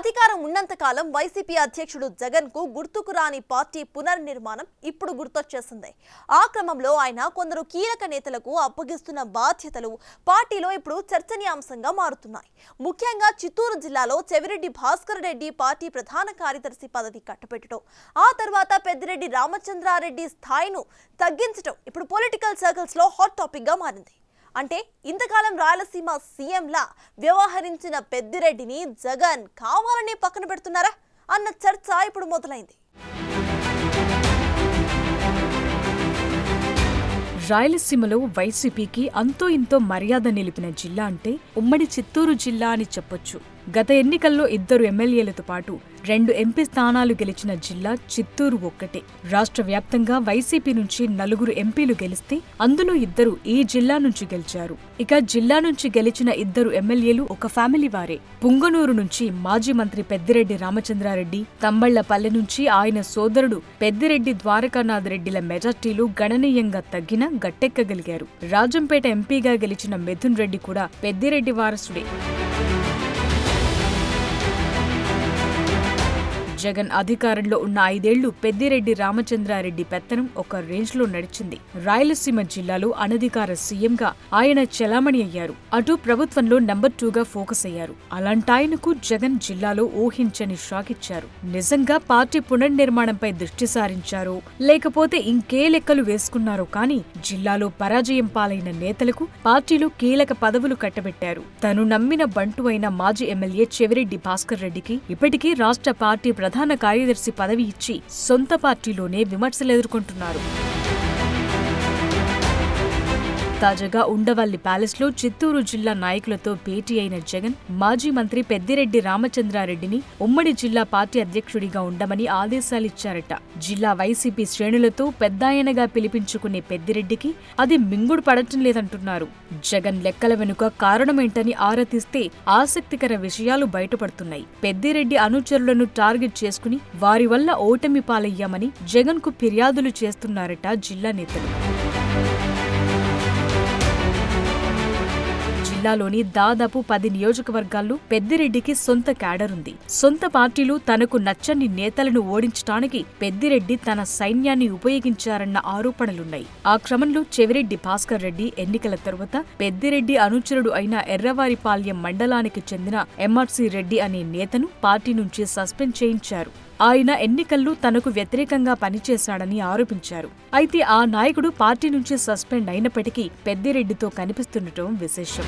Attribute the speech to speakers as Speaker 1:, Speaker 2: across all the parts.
Speaker 1: అధికారం ఉన్నంత కాలం వైసీపీ అధ్యక్షుడు జగన్ కు గుర్తుకు రాని పార్టీ పునర్నిర్మాణం ఇప్పుడు గుర్తొచ్చేసింది. ఆ క్రమంలో ఆయన కొందరు కీలక నేతలకు అప్పగిస్తున్న బాధ్యతలు పార్టీలో ఇప్పుడు చర్చనీయాంశంగా మారుతున్నాయి. ముఖ్యంగా చిత్తూరు జిల్లాలో చెవిరెడ్డి భాస్కర్ రెడ్డి పార్టీ ప్రధాన కార్యదర్శి పదవి కట్టబెట్టడం, ఆ తర్వాత పెద్దిరెడ్డి రామచంద్రారెడ్డి స్థాయిను తగ్గించడం ఇప్పుడు పొలిటికల్ సర్కిల్స్ లో హాట్ టాపిక్ గా మారింది. అంటే ఇంతకాలం రాయలసీమ సీఎంలా వ్యవహరించిన పెద్దిరెడ్డిని జగన్ కావాలని పక్కన పెడుతున్నారా అన్న చర్చ ఇప్పుడు మొదలైంది.
Speaker 2: రాయలసీమలో వైసీపీకి అంతో ఇంతో మర్యాద నిలిపిన జిల్లా అంటే ఉమ్మడి చిత్తూరు జిల్లా అని చెప్పొచ్చు. గత ఎన్నికల్లో 2 ఎమ్మెల్యేలతో పాటు 2 ఎంపీ స్థానాలు గెలిచిన జిల్లా చిత్తూరు ఒక్కటే. రాష్ట్ర వ్యాప్తంగా వైసీపీ నుంచి 4 ఎంపీలు గెలిస్తే అందులో 2 ఈ జిల్లా నుంచి గెలిచారు. ఇక జిల్లా నుంచి గెలిచిన 2 ఎమ్మెల్యేలు ఒక ఫ్యామిలీ వారే. పుంగనూరు నుంచి మాజీ మంత్రి పెద్దిరెడ్డి రామచంద్రారెడ్డి, తంబళ్లపల్లె నుంచి ఆయన సోదరుడు పెద్దిరెడ్డి ద్వారకానాథ్ రెడ్డిల మెజార్టీలు గణనీయంగా తగ్గినా గట్టెక్కగలిగారు. రాజంపేట ఎంపీగా గెలిచిన మిథున్ రెడ్డి కూడా పెద్దిరెడ్డి వారసుడే. జగన్ అధికారంలో ఉన్న 5 ఏళ్లు పెద్దిరెడ్డి రామచంద్రారెడ్డి పెత్తనం ఒక రేంజ్లో నడిచింది. రాయలసీమ జిల్లాలో అనధికార సీఎంగా ఆయన చెలామణి అయ్యారు. అటు ప్రభుత్వంలో నెంబర్ 2గా ఫోకస్ అయ్యారు. అలాంటాయనకు జగన్ జిల్లాలో ఊహించని షాక్ ఇచ్చారు. నిజంగా పార్టీ పునర్నిర్మాణంపై దృష్టి సారించారో లేకపోతే ఇంకే లెక్కలు వేసుకున్నారో కానీ జిల్లాలో పరాజయం పాలైన నేతలకు పార్టీలో కీలక పదవులు కట్టబెట్టారు. తను నమ్మిన బంటు అయిన మాజీ ఎమ్మెల్యే చెవిరెడ్డి భాస్కర్ రెడ్డికి ఇప్పటికీ రాష్ట్ర పార్టీ ప్రధాన కార్యదర్శి పదవి ఇచ్చి సొంత పార్టీలోనే విమర్శలు ఎదుర్కొంటున్నారు. తాజాగా ఉండవల్లి ప్యాలెస్లో చిత్తూరు జిల్లా నాయకులతో భేటీ అయిన జగన్ మాజీ మంత్రి పెద్దిరెడ్డి రామచంద్రారెడ్డిని ఉమ్మడి జిల్లా పార్టీ అధ్యక్షుడిగా ఉండమని ఆదేశాలిచ్చారట. జిల్లా వైసీపీ శ్రేణులతో పెద్దాయనగా పిలిపించుకునే పెద్దిరెడ్డికి అది మింగుడు పడటం లేదంటున్నారు. జగన్ లెక్కల వెనుక కారణమేంటని ఆరా తీస్తే ఆసక్తికర విషయాలు బయటపడుతున్నాయి. పెద్దిరెడ్డి అనుచరులను టార్గెట్ చేసుకుని వారి వల్ల ఓటమి పాలయ్యామని జగన్ కు ఫిర్యాదులు చేస్తున్నారట జిల్లా నేతలు. జిల్లాలోని దాదాపు 10 నియోజకవర్గాల్లో పెద్దిరెడ్డికి సొంత క్యాడర్ ఉంది. సొంత పార్టీలు తనకు నచ్చని నేతలను ఓడించడానికి పెద్దిరెడ్డి తన సైన్యాన్ని ఉపయోగించారన్న ఆరోపణలున్నాయి. ఆ క్రమంలో చెవిరెడ్డి భాస్కర్ రెడ్డి ఎన్నికల తరువాత పెద్దిరెడ్డి అనుచరుడు అయిన ఎర్రవారిపాళ్యం మండలానికి చెందిన ఎంఆర్సీ రెడ్డి అనే నేతను పార్టీ నుంచి సస్పెండ్ చేయించారు. ఆయన ఎన్నికల్లో తనకు వ్యతిరేకంగా పనిచేశాడని ఆరోపించారు. అయితే ఆ నాయకుడు పార్టీ నుంచి సస్పెండ్ అయినప్పటికీ పెద్దిరెడ్డితో కనిపిస్తుండటం విశేషం.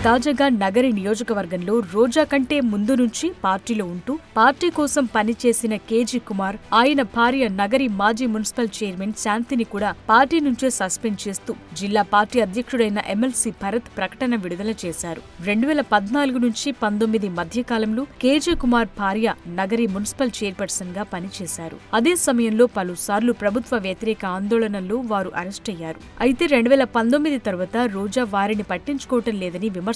Speaker 2: తాజాగా నగరి నియోజకవర్గంలో రోజా కంటే ముందు నుంచి పార్టీలో ఉంటూ పార్టీ కోసం పనిచేసిన కేజీ కుమార్, ఆయన భార్య నగరి మాజీ మున్సిపల్ చైర్మన్ శాంతిని కూడా పార్టీ నుంచే సస్పెండ్ చేస్తూ జిల్లా పార్టీ అధ్యక్షుడైన ఎమ్మెల్సీ భరత్ ప్రకటన విడుదల చేశారు. 2014 నుంచి 19 మధ్యకాలంలో కేజీ కుమార్ భార్య నగరి మున్సిపల్ చైర్పర్సన్ గా పనిచేశారు. అదే సమయంలో పలుసార్లు ప్రభుత్వ వ్యతిరేక ఆందోళనల్లో వారు అరెస్ట్ అయ్యారు. అయితే 2019 తర్వాత రోజా వారిని పట్టించుకోవటం లేదని విమర్శలొచ్చాయి.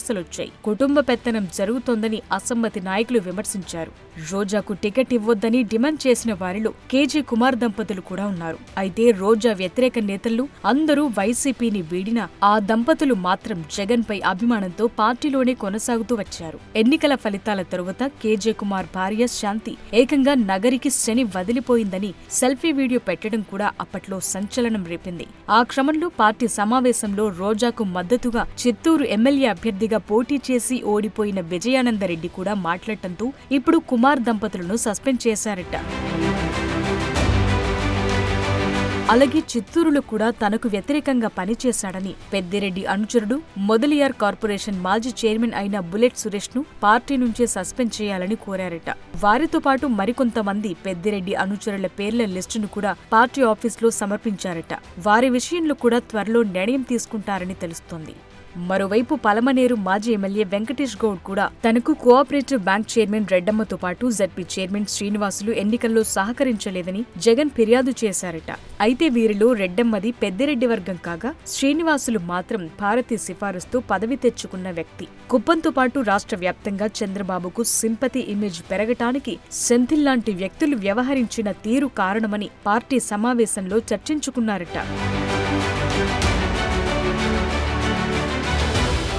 Speaker 2: కుటుంబ పెత్తనం జరుగుతోందని అసమ్మతి నాయకులు విమర్శించారు. రోజాకు టికెట్ ఇవ్వొద్దని డిమాండ్ చేసిన వారిలో కేజీ కుమార్ దంపతులు కూడా ఉన్నారు. అయితే రోజా వ్యతిరేక నేతలు అందరూ వైసీపీని వీడినా ఆ దంపతులు మాత్రం జగన్ పై అభిమానంతో పార్టీలోనే కొనసాగుతూ వచ్చారు. ఎన్నికల ఫలితాల తరువాత కేజీ కుమార్ భార్య శాంతి ఏకంగా నగరికి శని వదిలిపోయిందని సెల్ఫీ వీడియో పెట్టడం కూడా అప్పట్లో సంచలనం రేపింది. ఆ క్రమంలో పార్టీ సమావేశంలో రోజాకు మద్దతుగా చిత్తూరు ఎమ్మెల్యే అభ్యర్థిగా పోటీ చేసి ఓడిపోయిన విజయానందరెడ్డి కూడా మాట్లాడటంతో ఇప్పుడు కుమార్ దంపతులను సస్పెండ్ చేశారట. అలాగే చిత్తూరులో కూడా తనకు వ్యతిరేకంగా పనిచేశాడని పెద్దిరెడ్డి అనుచరుడు మొదలియార్ కార్పొరేషన్ మాజీ చైర్మన్ అయిన బుల్లెట్ సురేష్ ను పార్టీ నుంచే సస్పెండ్ చేయాలని కోరారట. వారితో పాటు మరికొంతమంది పెద్దిరెడ్డి అనుచరుల పేర్ల లిస్టును కూడా పార్టీ ఆఫీసులో సమర్పించారట. వారి విషయంలో కూడా త్వరలో నిర్ణయం తీసుకుంటారని తెలుస్తోంది. మరోవైపు పలమనేరు మాజీ ఎమ్మెల్యే వెంకటేష్ గౌడ్ కూడా తనకు కోఆపరేటివ్ బ్యాంక్ చైర్మన్ రెడ్డమ్మతో పాటు జడ్పీ చైర్మన్ శ్రీనివాసులు ఎన్నికల్లో సహకరించలేదని జగన్ ఫిర్యాదు చేశారట. అయితే వీరిలో రెడ్డమ్మది పెద్దిరెడ్డి వర్గం కాగా శ్రీనివాసులు మాత్రం భారతి సిఫారసుతో పదవి తెచ్చుకున్న వ్యక్తి. కుప్పంతో పాటు రాష్ట్ర వ్యాప్తంగా చంద్రబాబుకు సింపతి ఇమేజ్ పెరగటానికి సెంథిల్ లాంటి వ్యక్తులు వ్యవహరించిన తీరు కారణమని పార్టీ సమావేశంలో చర్చించుకున్నారట.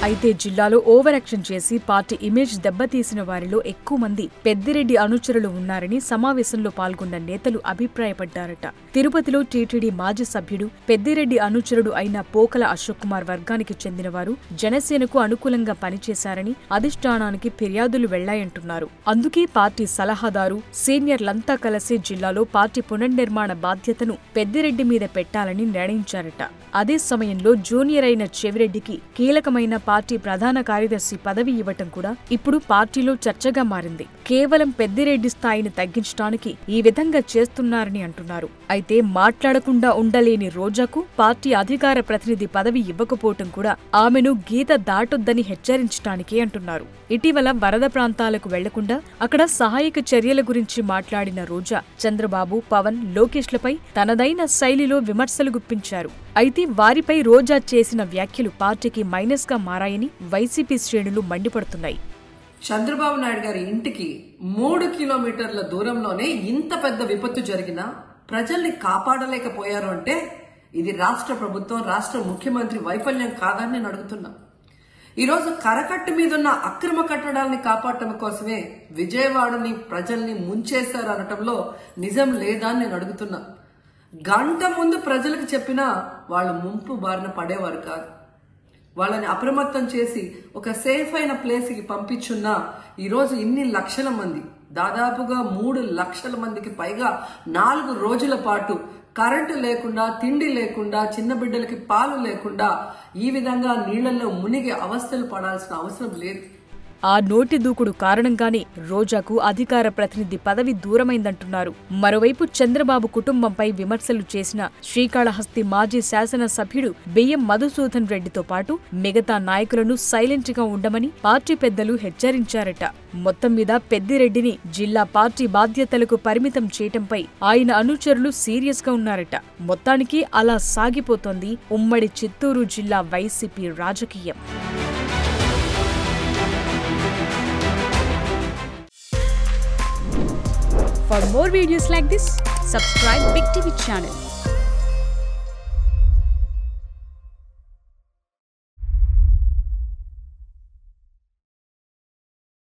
Speaker 2: అయితే జిల్లాలో ఓవర్ యాక్షన్ చేసి పార్టీ ఇమేజ్ దెబ్బతీసిన వారిలో ఎక్కువ మంది పెద్దిరెడ్డి అనుచరులు ఉన్నారని సమావేశంలో పాల్గొన్న నేతలు అభిప్రాయపడ్డారట. తిరుపతిలో టీటీడీ మాజీ సభ్యుడు పెద్దిరెడ్డి అనుచరుడు అయిన పోకల అశోక్ కుమార్ వర్గానికి చెందినవారు జనసేనకు అనుకూలంగా పనిచేశారని అధిష్టానానికి ఫిర్యాదులు వెళ్లాయంటున్నారు. అందుకే పార్టీ సలహాదారు సీనియర్లంతా కలిసి జిల్లాలో పార్టీ పునర్నిర్మాణ బాధ్యతను పెద్దిరెడ్డి మీద పెట్టాలని నిర్ణయించారట. అదే సమయంలో జూనియర్ అయిన చెవిరెడ్డికి కీలకమైన పార్టీ ప్రధాన కార్యదర్శి పదవి ఇవ్వటం కూడా ఇప్పుడు పార్టీలో చర్చగా మారింది. కేవలం పెద్దిరెడ్డి స్థాయిని తగ్గించడానికి ఈ విధంగా చేస్తున్నారని అంటున్నారు. అయితే మాట్లాడకుండా ఉండలేని రోజాకు పార్టీ అధికార ప్రతినిధి పదవి ఇవ్వకపోవటం కూడా ఆమెను గీత దాటొద్దని హెచ్చరించడానికే అంటున్నారు. ఇటీవల వరద ప్రాంతాలకు వెళ్లకుండా అక్కడ సహాయక చర్యల గురించి మాట్లాడిన రోజా చంద్రబాబు, పవన్, లోకేష్లపై తనదైన శైలిలో విమర్శలు గుప్పించారు. అయితే వారిపై రోజా చేసిన వ్యాఖ్యలు పార్టీకి మైనస్ గా మారాయని వైసీపీ శ్రేణులు మండిపడుతున్నాయి.
Speaker 3: చంద్రబాబు నాయుడు గారి ఇంటికి 3 కిలోమీటర్ల దూరంలోనే ఇంత పెద్ద విపత్తు జరిగినా ప్రజల్ని కాపాడలేకపోయారు అంటే ఇది రాష్ట్ర ప్రభుత్వం, రాష్ట్ర ముఖ్యమంత్రి వైఫల్యం కాదని నేను అడుగుతున్నా. ఈరోజు కరకట్టు మీదున్న అక్రమ కట్టడాల్ని కాపాడటం కోసమే విజయవాడని ప్రజల్ని ముంచేశారు అనటంలో నిజం లేదా అని నేను అడుగుతున్నా. గంట ముందు ప్రజలకు చెప్పినా వాళ్ళు ముంపు బారిన పడేవారు కాదు. వాళ్ళని అప్రమత్తం చేసి ఒక సేఫ్ అయిన ప్లేస్కి పంపించున్నా ఈరోజు ఇన్ని లక్షల మంది, దాదాపుగా 3 లక్షల మందికి పైగా 4 రోజుల పాటు కరెంటు లేకుండా, తిండి లేకుండా, చిన్న బిడ్డలకి పాలు లేకుండా ఈ విధంగా నీళ్లలో మునిగి అవస్థలు పడాల్సిన అవసరం లేదు.
Speaker 2: ఆ నోటి దూకుడు కారణంగానే రోజాకు అధికార ప్రతినిధి పదవి దూరమైందంటున్నారు. మరోవైపు చంద్రబాబు కుటుంబంపై విమర్శలు చేసిన శ్రీకాళహస్తి మాజీ శాసనసభ్యుడు బియ్యం మధుసూదన్ రెడ్డితో పాటు మిగతా నాయకులను సైలెంట్ గా ఉండమని పార్టీ పెద్దలు హెచ్చరించారట. మొత్తం మీద పెద్దిరెడ్డిని జిల్లా పార్టీ బాధ్యతలకు పరిమితం చేయటంపై ఆయన అనుచరులు సీరియస్ గా ఉన్నారట. మొత్తానికి అలా సాగిపోతోంది ఉమ్మడి చిత్తూరు జిల్లా వైసీపీ రాజకీయం. For more videos like this, subscribe Big TV channel.